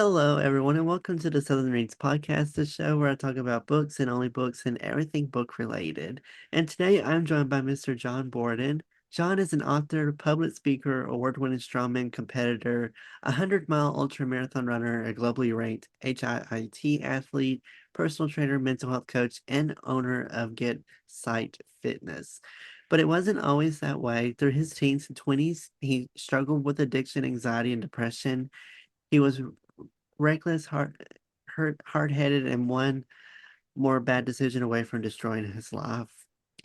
Hello, everyone, and welcome to the Southern Reads Podcast, the show where I talk about books and only books and everything book related. And today I'm joined by Mr. John Borden. John is an author, public speaker, award-winning strongman competitor, a 100-mile ultramarathon runner, a globally ranked HIIT athlete, personal trainer, mental health coach, and owner of Get Psyched Fitness. But it wasn't always that way. Through his teens and 20s, he struggled with addiction, anxiety, and depression. He was reckless, hard-headed, and one more bad decision away from destroying his life.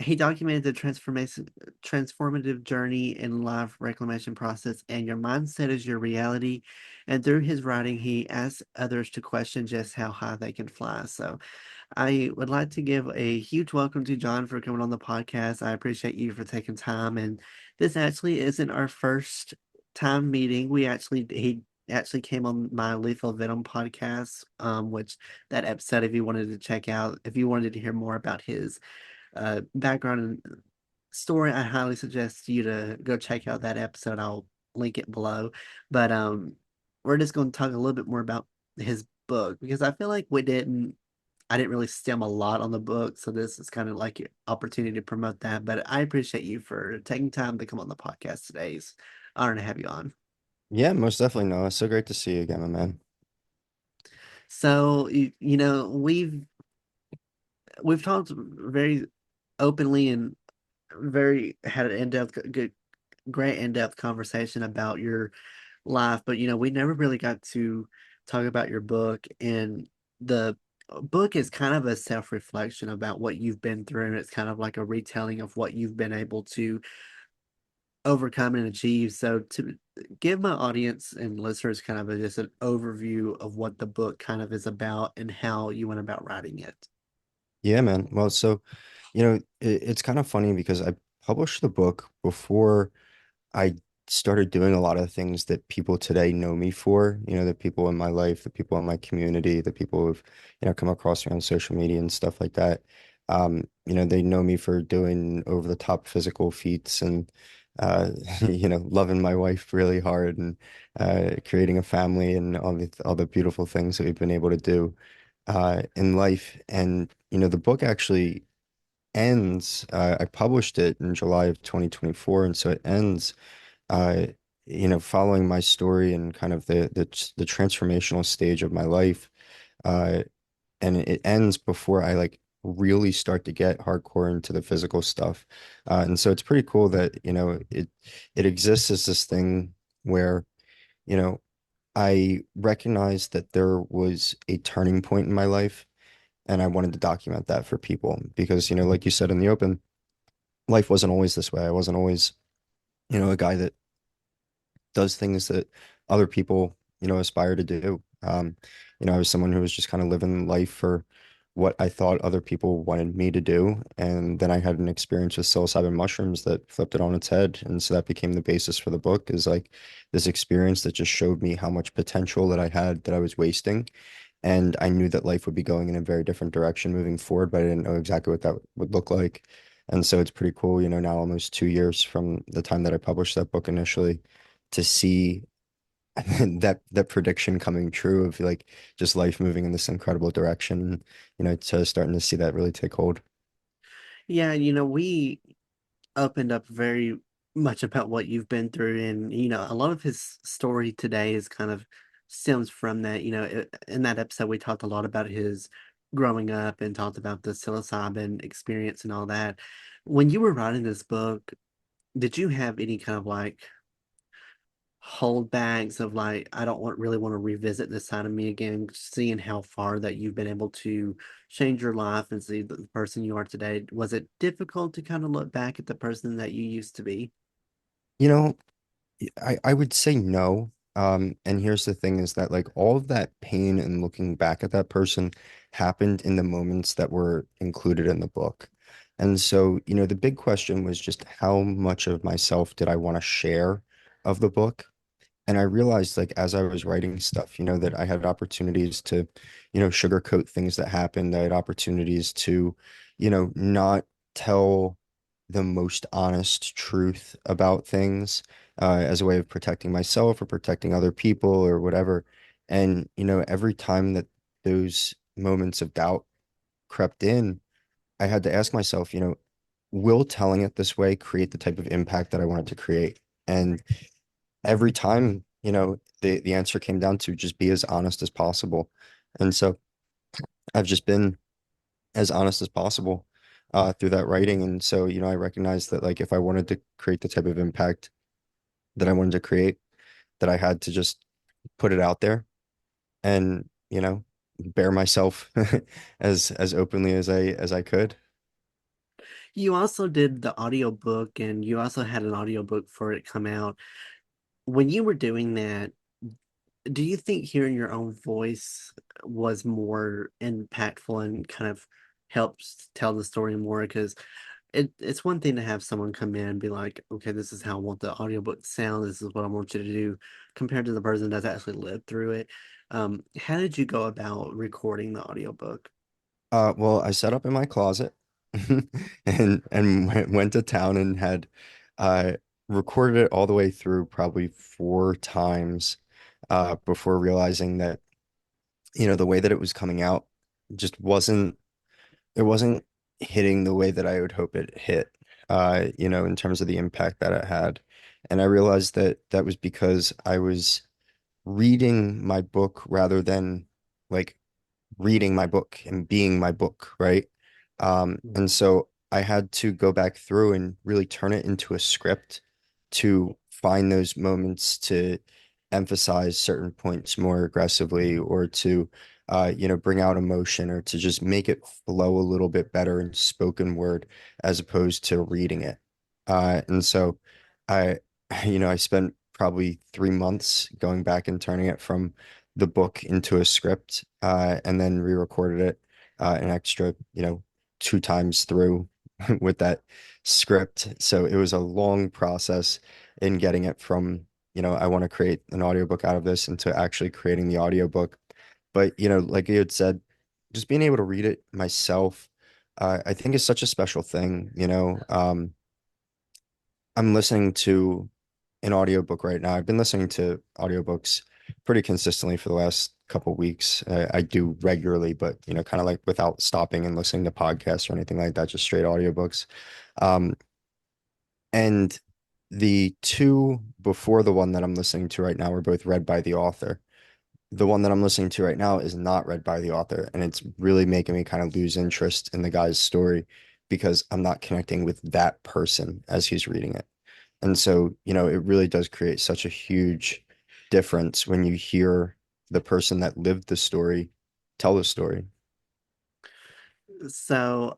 He documented the transformative journey in life reclamation process, and your mindset is your reality. And through his writing, he asks others to question just how high they can fly. So, I would like to give a huge welcome to John for coming on the podcast. I appreciate you for taking time. And this actually isn't our first time meeting. He actually came on my Lethal Venom podcast, which that episode, if you wanted to check out, if you wanted to hear more about his background and story, I highly suggest you to go check out that episode. I'll link it below. But we're just going to talk a little bit more about his book because I didn't really stem a lot on the book, so this is kind of like your opportunity to promote that. But I appreciate you for taking time to come on the podcast today. It's an honor to have you on. Yeah, most definitely, Noah. So great to see you again, my man. So we've talked very openly and very had an in-depth, good, great in-depth conversation about your life, but we never really got to talk about your book. And the book is kind of a self-reflection about what you've been through, and it's kind of like a retelling of what you've been able to overcome and achieve. So to give my audience and listeners kind of just an overview of what the book kind of is about and how you went about writing it. Yeah, man. Well, it's kind of funny because I published the book before I started doing a lot of things that people today know me for, the people in my life, the people in my community, the people who've, come across me on social media and stuff like that. They know me for doing over the top physical feats and, loving my wife really hard and creating a family and all the beautiful things that we've been able to do in life. And, the book actually ends, I published it in July of 2024. And so it ends uh, following my story and kind of the transformational stage of my life. Uh, and it ends before I like really start to get hardcore into the physical stuff. And so it's pretty cool that, it exists as this thing where, you know, I recognized that there was a turning point in my life, and I wanted to document that for people because, like you said in the open, life wasn't always this way. I wasn't always, a guy that does things that other people, aspire to do. I was someone who was just kind of living life for what I thought other people wanted me to do. And then I had an experience with psilocybin mushrooms that flipped it on its head. And so that became the basis for the book is like this experience that just showed me how much potential that I had that I was wasting. And I knew that life would be going in a very different direction moving forward, but I didn't know exactly what that would look like. And so it's pretty cool, now almost 2 years from the time that I published that book initially to see that prediction coming true of like just life moving in this incredible direction, to starting to see that really take hold. Yeah, we opened up very much about what you've been through, and a lot of his story today is kind of stems from that. In that episode we talked a lot about his growing up and talked about the psilocybin experience and all that. When you were writing this book, did you have any kind of like holdbacks of like, I don't really want to revisit this side of me again, seeing how far that you've been able to change your life and see the person you are today? Was it difficult to kind of look back at the person that you used to be? You know, I would say no. And here's the thing is that like all of that pain and looking back at that person happened in the moments that were included in the book. And so, the big question was just how much of myself did I want to share of the book? And I realized like as I was writing stuff, that I had opportunities to, sugarcoat things that happened. I had opportunities to, not tell the most honest truth about things as a way of protecting myself or protecting other people or whatever. And, every time that those moments of doubt crept in, I had to ask myself, will telling it this way create the type of impact that I wanted to create? And every time, the answer came down to just be as honest as possible. And so I've just been as honest as possible through that writing. And so, I recognized that like if I wanted to create the type of impact that I wanted to create, that I had to just put it out there and, bear myself as openly as I could. You also did the audiobook and you also had an audiobook for it come out. When you were doing that, do you think hearing your own voice was more impactful and kind of helps tell the story more? Because it's one thing to have someone come in and be like, okay, this is how I want the audiobook to sound, this is what I want you to do, compared to the person that's actually lived through it. How did you go about recording the audiobook? Well, I set up in my closet and went to town and had uh recorded it all the way through probably 4 times before realizing that, the way that it was coming out just wasn't hitting the way that I would hope it hit, in terms of the impact that it had. And I realized that that was because I was reading my book rather than like reading my book and being my book, right? And so I had to go back through and really turn it into a script to find those moments to emphasize certain points more aggressively or to, bring out emotion or to just make it flow a little bit better in spoken word as opposed to reading it. And so I, I spent probably 3 months going back and turning it from the book into a script, and then re-recorded it an extra, 2 times through with that script. So it was a long process in getting it from, I want to create an audiobook out of this into actually creating the audiobook. But, like you had said, just being able to read it myself, I think is such a special thing. I'm listening to an audiobook right now. I've been listening to audiobooks pretty consistently for the last couple weeks. I do regularly, but kind of like without stopping and listening to podcasts or anything like that, just straight audiobooks. Um, and the two before the one that I'm listening to right now were both read by the author. The one that I'm listening to right now is not read by the author, and it's really making me kind of lose interest in the guy's story because I'm not connecting with that person as he's reading it. And so, it really does create such a huge difference when you hear the person that lived the story tell the story. So,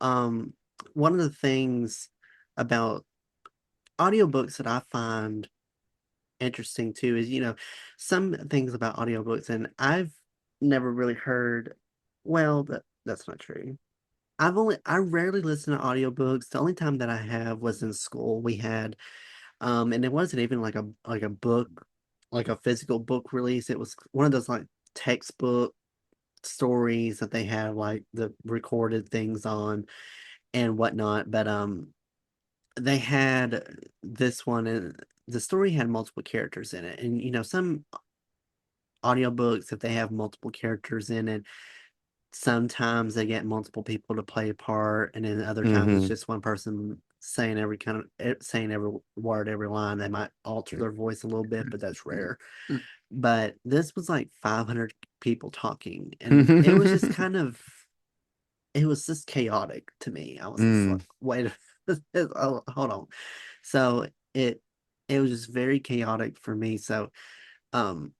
one of the things about audiobooks that I find interesting too is, some things about audiobooks, and I've never really heard, well, that's not true. I rarely listen to audiobooks. The only time that I have was in school. We had, and it wasn't even like a book, like a physical book release. It was one of those like textbook stories that they have like the recorded things on and whatnot. But they had this one and the story had multiple characters in it. And some audiobooks, if they have multiple characters in it, sometimes they get multiple people to play a part, and then other times it's Hmm. just one person saying saying every word, every line. They might alter their voice a little bit, but that's rare. But this was like 500 people talking, and it was just chaotic to me. I was just like, Mm. wait, oh, hold on. So it was just very chaotic for me. So um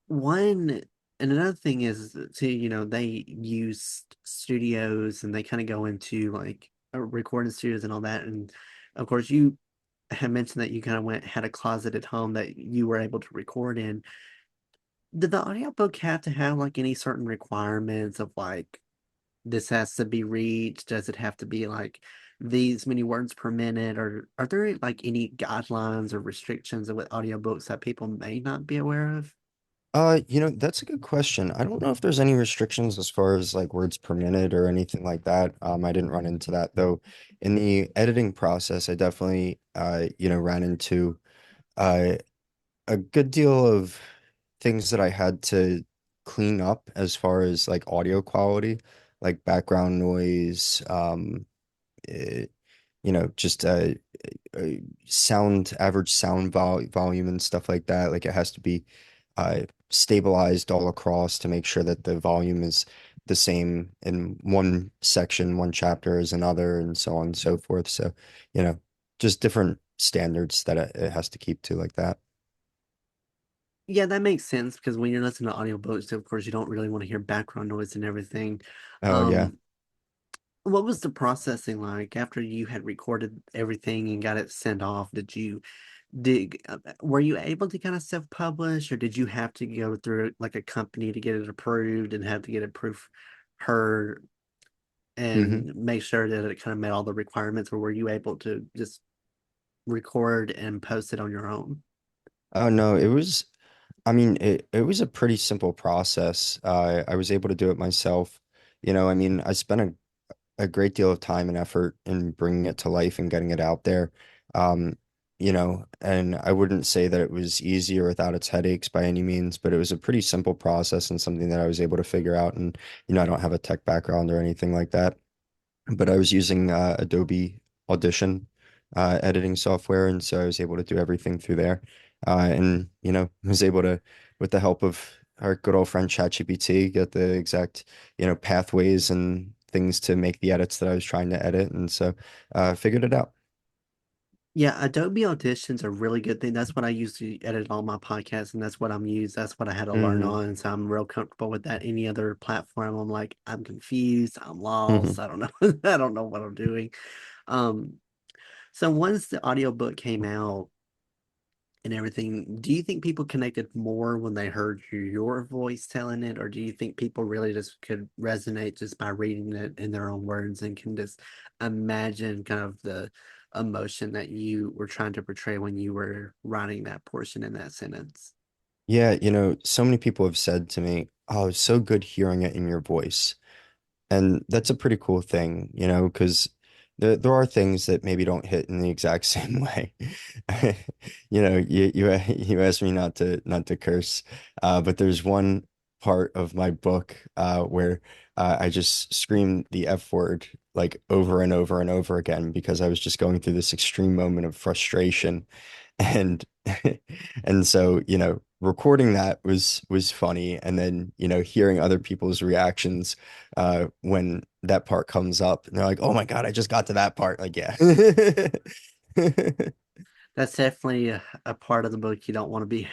one and another thing is too, they use studios and they kind of go into like recording studios and all that. And of course, you had mentioned that you kind of had a closet at home that you were able to record in. Did the audiobook have to have like any certain requirements of like this has to be reached? Does it have to be like these many words per minute? Or are there like any guidelines or restrictions with audiobooks that people may not be aware of? That's a good question. I don't know if there's any restrictions as far as like words per minute or anything like that. I didn't run into that though. In the editing process, I definitely ran into uh a good deal of things that I had to clean up as far as like audio quality, like background noise, eh, just average sound volume and stuff like that. Like it has to be stabilized all across to make sure that the volume is the same in one section, one chapter as another, and so on and so forth. So, you know, just different standards that it has to keep to like that. Yeah, that makes sense because when you're listening to audiobooks, of course, you don't really want to hear background noise and everything. Oh yeah. Um, what was the processing like after you had recorded everything and got it sent off? Were you able to kind of self-publish, or did you have to go through like a company to get it approved and have to get it proof heard hmm and make sure that it kind of met all the requirements, or were you able to just record and post it on your own? Oh no, I mean, it was a pretty simple process. I was able to do it myself. I mean, I spent a great deal of time and effort in bringing it to life and getting it out there. Um, and I wouldn't say that it was easy or without its headaches by any means, but it was a pretty simple process and something that I was able to figure out. And, I don't have a tech background or anything like that, but I was using Adobe Audition editing software, and so I was able to do everything through there. And was able to, with the help of our good old friend ChatGPT, get the exact pathways and things to make the edits that I was trying to edit, and so figured it out. Yeah, Adobe Audition's a really good thing. That's what I use to edit all my podcasts, and that's what I'm used. That's what I had to learn hmm on. So I'm real comfortable with that. Any other platform, I'm like, I'm confused, I'm lost, hmm I don't know, I don't know what I'm doing. Um, so once the audiobook came out and everything, do you think people connected more when they heard your voice telling it, or do you think people really just could resonate just by reading it in their own words and can just imagine kind of the emotion that you were trying to portray when you were writing that portion in that sentence? Yeah, so many people have said to me, "Oh, it's so good hearing it in your voice." And that's a pretty cool thing, because there are things that maybe don't hit in the exact same way. You asked me not to curse, but there's one part of my book where I just screamed the F word like over and over and over again because I was just going through this extreme moment of frustration, and and so recording that was funny, and then hearing other people's reactions when that part comes up, and they're like, "Oh my God, I just got to that part." Like, yeah. That's definitely a part of the book you don't want to be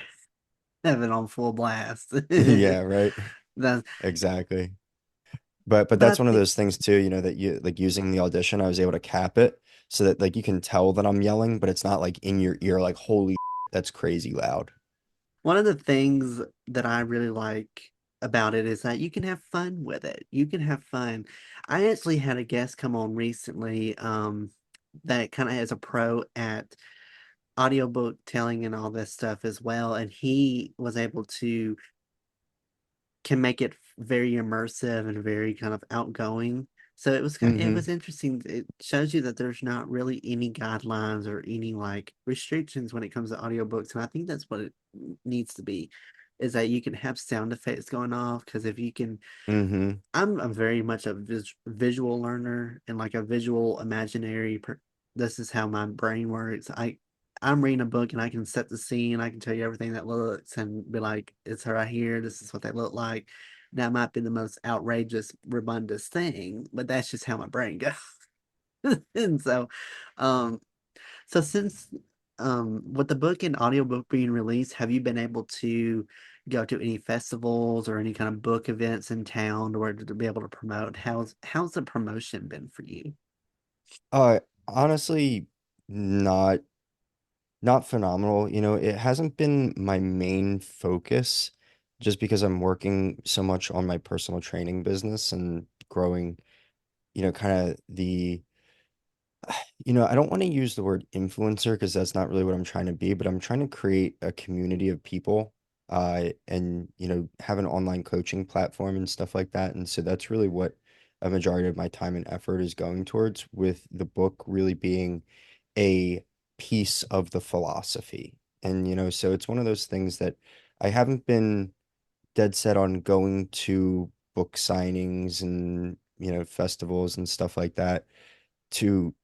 having on full blast. Yeah, right. That, Exactly. But but I that's one of think those things too, that you like using the audition, I was able to cap it so that like you can tell that I'm yelling, but it's not like in your ear like holy that's crazy loud. one of the things that I really like about it is that you can have fun with it. You can have fun. I actually had a guest come on recently, that kind of is a pro at audiobook telling and all this stuff as well, and he was able to can make it very immersive and very kind of outgoing. So it Mm-hmm. was interesting. It shows you that there's not really any guidelines or any like restrictions when it comes to audiobooks. And I think that's what it needs to be, is that you can have sound effects going off. Because if you can, Mm-hmm. I'm very much a visual learner and like a visual imaginary. This is how my brain works. I'm reading a book and I can set the scene. I can tell you everything that looks and be like, it's right here. This is what they look like. That might be the most outrageous, rebundious thing, but that's just how my brain goes. And um, so since with the book and audiobook being released, have you been able to go to any festivals or any kind of book events in town or to be able to promote? How's the promotion been for you? Honestly, not not phenomenal. It hasn't been my main focus just because I'm working so much on my personal training business and growing, kind of I don't want to use the word influencer because that's not really what I'm trying to be, but I'm trying to create a community of people and have an online coaching platform and stuff like that. And so that's really what a majority of my time and effort is going towards, with the book really being a piece of the philosophy. And so it's one of those things that I haven't been dead set on going to book signings and, festivals and stuff like that to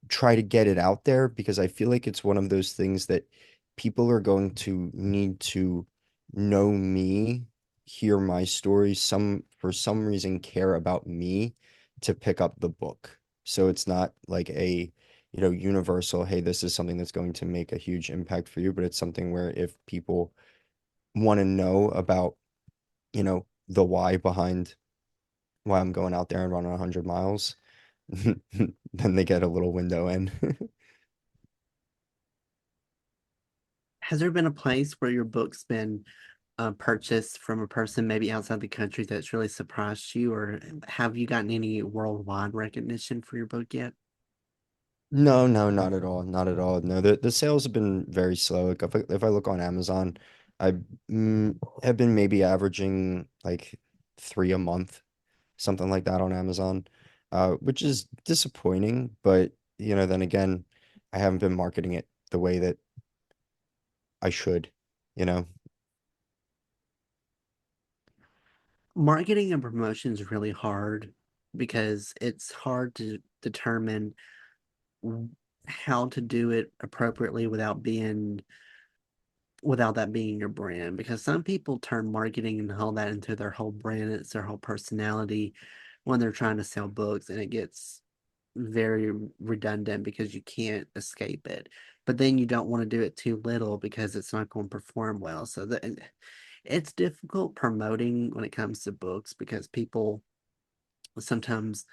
try to get it out there because I feel like it's one of those things that people are going to need to know me, hear my story, for some reason care about me to pick up the book. So it's not like a, universal, hey, this is something that's going to make a huge impact for you, but it's something where if people want to know about, the why behind why I'm going out there and running 100 miles, then they get a little window in. Has there been a place where your book's been purchased from a person maybe outside the country that's really surprised you, or have you gotten any worldwide recognition for your book yet? No, no, not at all. Not at all. No, the sales have been very slow. Like if I look on Amazon, I have been maybe averaging like three a month, something like that on Amazon, which is disappointing. But then again, I haven't been marketing it the way that I should, you know. Marketing and promotion is really hard because it's hard to determine w- how to do it appropriately without that being your brand, because some people turn marketing and all that into their whole brand. It's their whole personality when they're trying to sell books, and it gets very redundant because you can't escape it. But then you don't want to do it too little because it's not going to perform well. So it's difficult promoting when it comes to books because people sometimes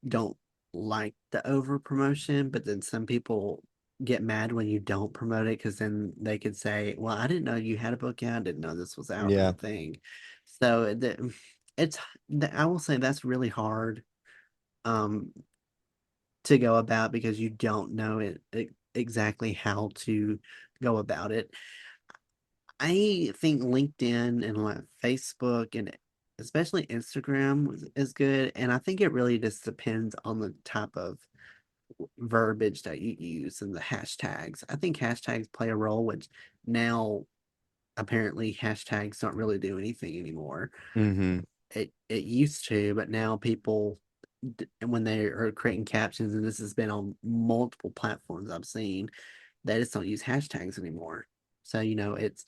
don't like the over promotion, but then some people get mad when you don't promote it because then they could say, "Well, I didn't know you had a book out. I didn't know this was out," type Yeah. of thing. So it's I will say that's really hard um to go about because you don't know exactly how to go about it. I think LinkedIn and like Facebook and especially Instagram is good. And I think it really just depends on the type of verbiage that you use and the hashtags. I think hashtags play a role, which now apparently hashtags don't really do anything anymore. Mm-hmm. It used to, but now people when they are creating captions, and this has been on multiple platforms I've seen, they just don't use hashtags anymore. So it's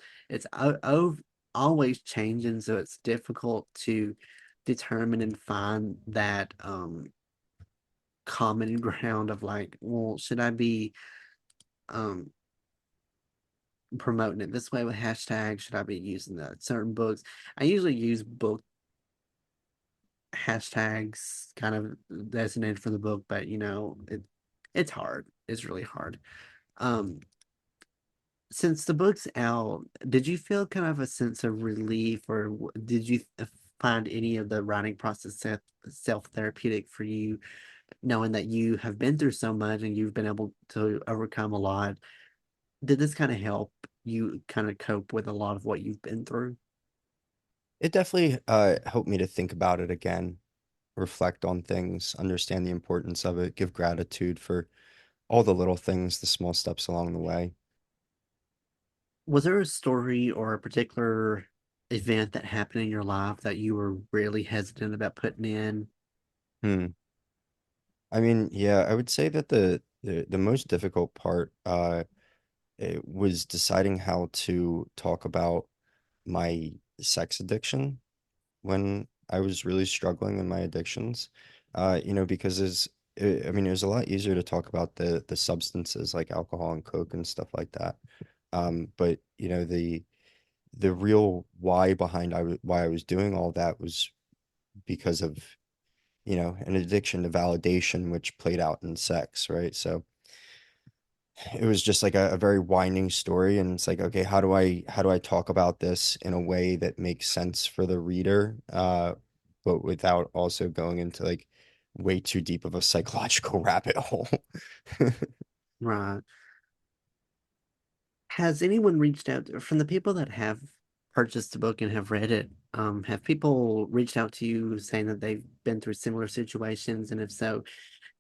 always changing, so it's difficult to determine and find that common ground of like, well, should I be um promoting it this way with hashtags? Should I be using that certain books? I usually use book hashtags kind of designated for the book, but it's hard. It's really hard. Um, since the book's out, did you feel kind of a sense of relief, or did you find any of the writing process self-therapeutic for you, knowing that you have been through so much and you've been able to overcome a lot? Did this kind of help you kind of cope with a lot of what you've been through? It definitely helped me to think about it again, reflect on things, understand the importance of it, give gratitude for all the little things, the small steps along the way. Was there a story or a particular event that happened in your life that you were really hesitant about putting in? Hmm. I mean, yeah, I would say that the most difficult part it was deciding how to talk about my sex addiction when I was really struggling in my addictions. Because I mean, it was a lot easier to talk about the substances like alcohol and coke and stuff like that. But the real why behind why I was doing all that was because of, an addiction to validation, which played out in sex, right? So it was just like a very winding story, and it's like, okay, how do I talk about this in a way that makes sense for the reader, but without also going into like way too deep of a psychological rabbit hole. Right. Has anyone reached out from the people that have purchased the book and have read it? Have people reached out to you saying that they've been through similar situations? And if so,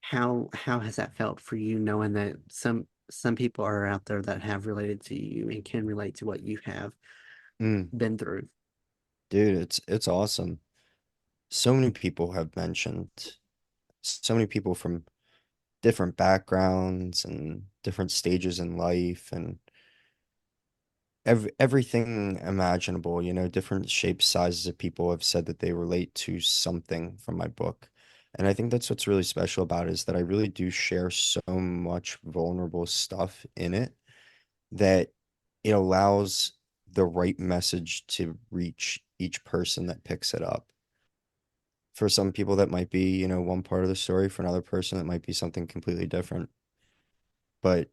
how has that felt for you, knowing that some people are out there that have related to you and can relate to what you have? Mm, been through. dude, it's awesome. So many people have mentioned, so many people from different backgrounds and different stages in life and everything imaginable, different shapes, sizes of people have said that they relate to something from my book. And I think that's what's really special about it is that I really do share so much vulnerable stuff in it that it allows the right message to reach each person that picks it up. For some people, that might be, one part of the story. For another person, it might be something completely different. But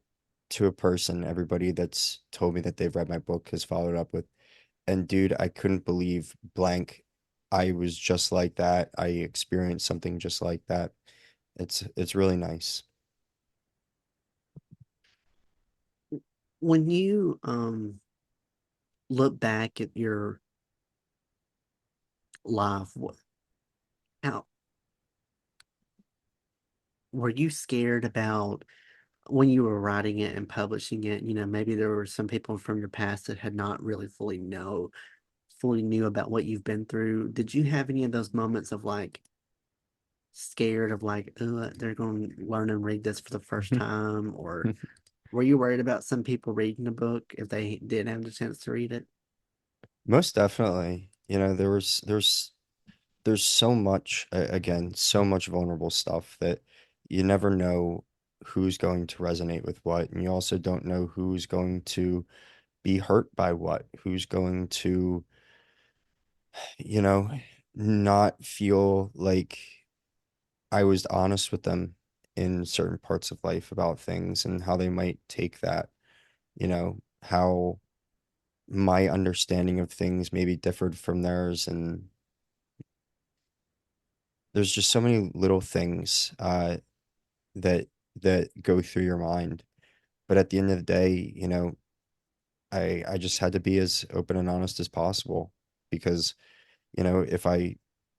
to a person, everybody that's told me that they've read my book has followed up with, and dude, I couldn't believe blank. I was just like that. I experienced something just like that. It's really nice. When you look back at your life, how were you scared about when you were writing it and publishing it? Maybe there were some people from your past that had not really fully knew about what you've been through. Did you have any of those moments of like scared of like, oh, they're going to learn and read this for the first time? Or were you worried about some people reading the book if they did have the chance to read it? Most definitely. There's so much again, so much vulnerable stuff that you never know who's going to resonate with what, and you also don't know who's going to be hurt by what, who's going to, you know, not feel like I was honest with them in certain parts of life about things and how they might take that, how my understanding of things maybe differed from theirs. And there's just so many little things that go through your mind. But at the end of the day, I just had to be as open and honest as possible because, if I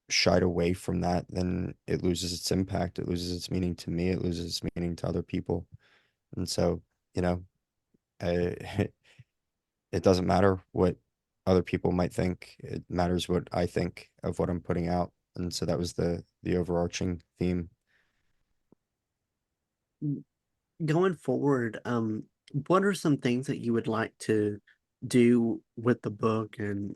shied away from that, then it loses its impact. It loses its meaning to me. It loses its meaning to other people. And so, you know, I, it doesn't matter what other people might think. It matters what I think of what I'm putting out. And so that was the overarching theme. Going forward, what are some things that you would like to do with the book? And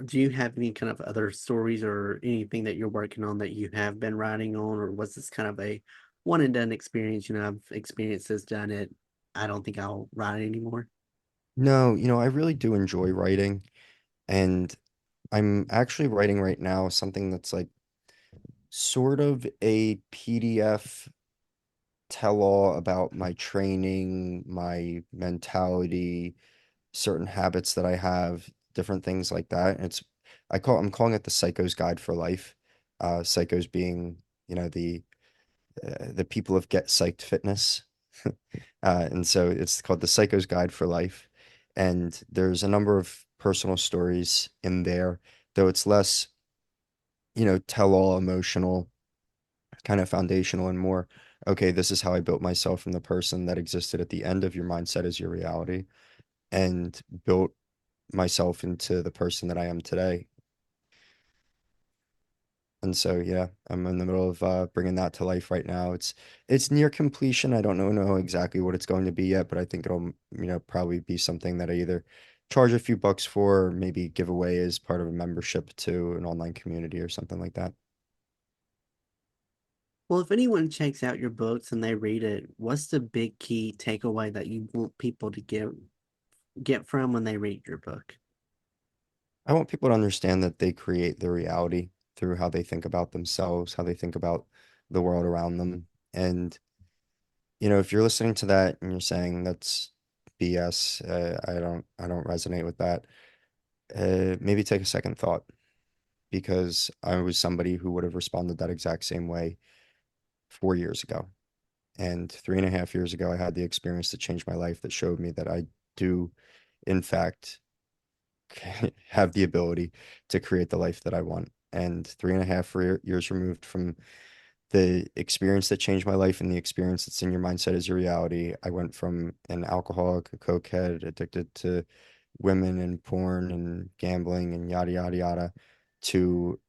do you have any kind of other stories or anything that you're working on that you have been writing on, or was this kind of a one and done experience? I've experienced this, done it. I don't think I'll write it anymore. No, I really do enjoy writing, and I'm actually writing right now something that's like sort of a PDF tell all about my training, my mentality, certain habits that I have, different things like that. And I'm calling it the Psycho's Guide for Life. Psychos being, the people of Get Psyched Fitness. And so it's called the Psycho's Guide for Life. And there's a number of personal stories in there, though it's less, tell all emotional, kind of foundational and more, okay, this is how I built myself from the person that existed at the end of your mindset is your reality and built myself into the person that I am today. And so, yeah, I'm in the middle of bringing that to life right now. It's near completion. I don't know exactly what it's going to be yet, but I think it'll, probably be something that I either charge a few bucks for, or maybe give away as part of a membership to an online community or something like that. Well, if anyone checks out your books and they read it, what's the big key takeaway that you want people to get from when they read your book? I want people to understand that they create their reality through how they think about themselves, how they think about the world around them. And, if you're listening to that and you're saying that's BS, I don't resonate with that. Maybe take a second thought because I was somebody who would have responded that exact same way 4 years ago. And 3.5 years ago, I had the experience that changed my life that showed me that I do, in fact, have the ability to create the life that I want. And 3.5 years removed from the experience that changed my life and the experience that's in your mindset is your reality, I went from an alcoholic, a cokehead, addicted to women and porn and gambling and yada yada yada to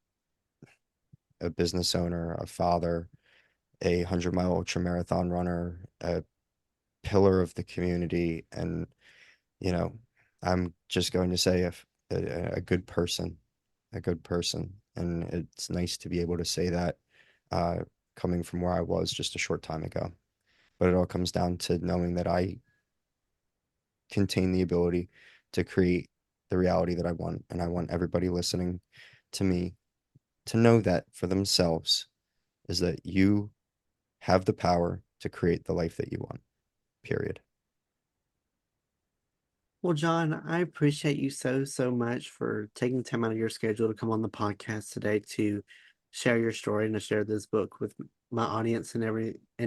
a business owner, a father, a 100-mile ultramarathon runner, a pillar of the community, and you know, I'm just going to say a good person, a good person. And it's nice to be able to say that uh, coming from where I was just a short time ago. But it all comes down to knowing that I contain the ability to create the reality that I want. And I want everybody listening to me to know that for themselves is that you have the power to create the life that you want, period. Well, John, I appreciate you so much for taking time out of your schedule to come on the podcast today to share your story and to share this book with my audience and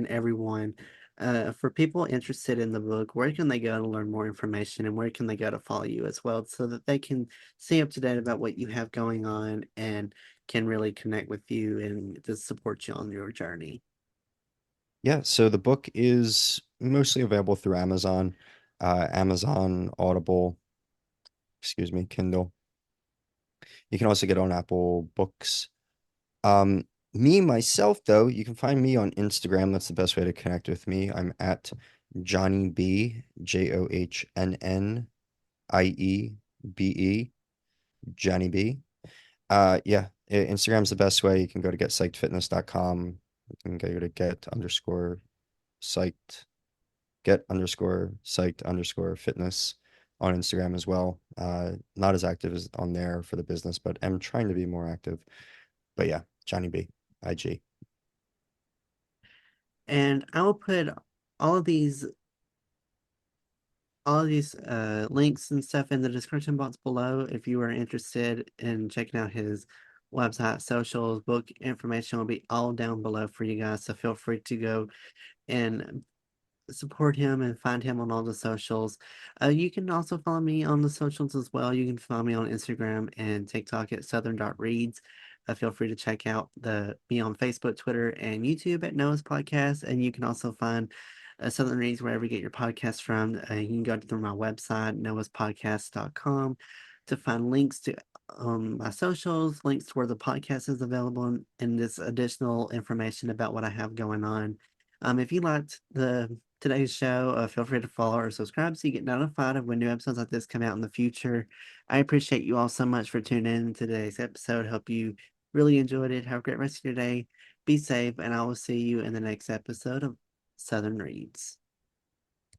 everyone. For people interested in the book, where can they go to learn more information and where can they go to follow you as well so that they can stay up to date about what you have going on and can really connect with you and to support you on your journey? Yeah, so the book is mostly available through Amazon, Amazon, Audible, excuse me, Kindle. You can also get it on Apple Books. Me, myself, though, you can find me on Instagram. That's the best way to connect with me. I'm at Johnny B, JohnnieBe, Johnny B. Yeah, Instagram's the best way. You can go to getpsychedfitness.com. You can go to psyched, get_psyched_fitness on Instagram as well. Not as active as on there for the business, but I'm trying to be more active. But yeah, Johnny B, IG. And I will put all of these links and stuff in the description box below if you are interested in checking out his website, socials, book information will be all down below for you guys. So feel free to go and support him and find him on all the socials. You can also follow me on the socials as well. You can follow me on Instagram and TikTok at southern.reads. Feel free to check out me on Facebook, Twitter, and YouTube at Noah's Podcast. And you can also find Southern Reads wherever you get your podcast from. You can go through my website, noahspodcast.com, to find links to my socials, links to where the podcast is available, and this additional information about what I have going on. If you liked today's show, feel free to follow or subscribe so you get notified of when new episodes like this come out in the future. I appreciate you all so much for tuning in to today's episode. Hope you really enjoyed it. Have a great rest of your day. Be safe, and I will see you in the next episode of Southern Reads.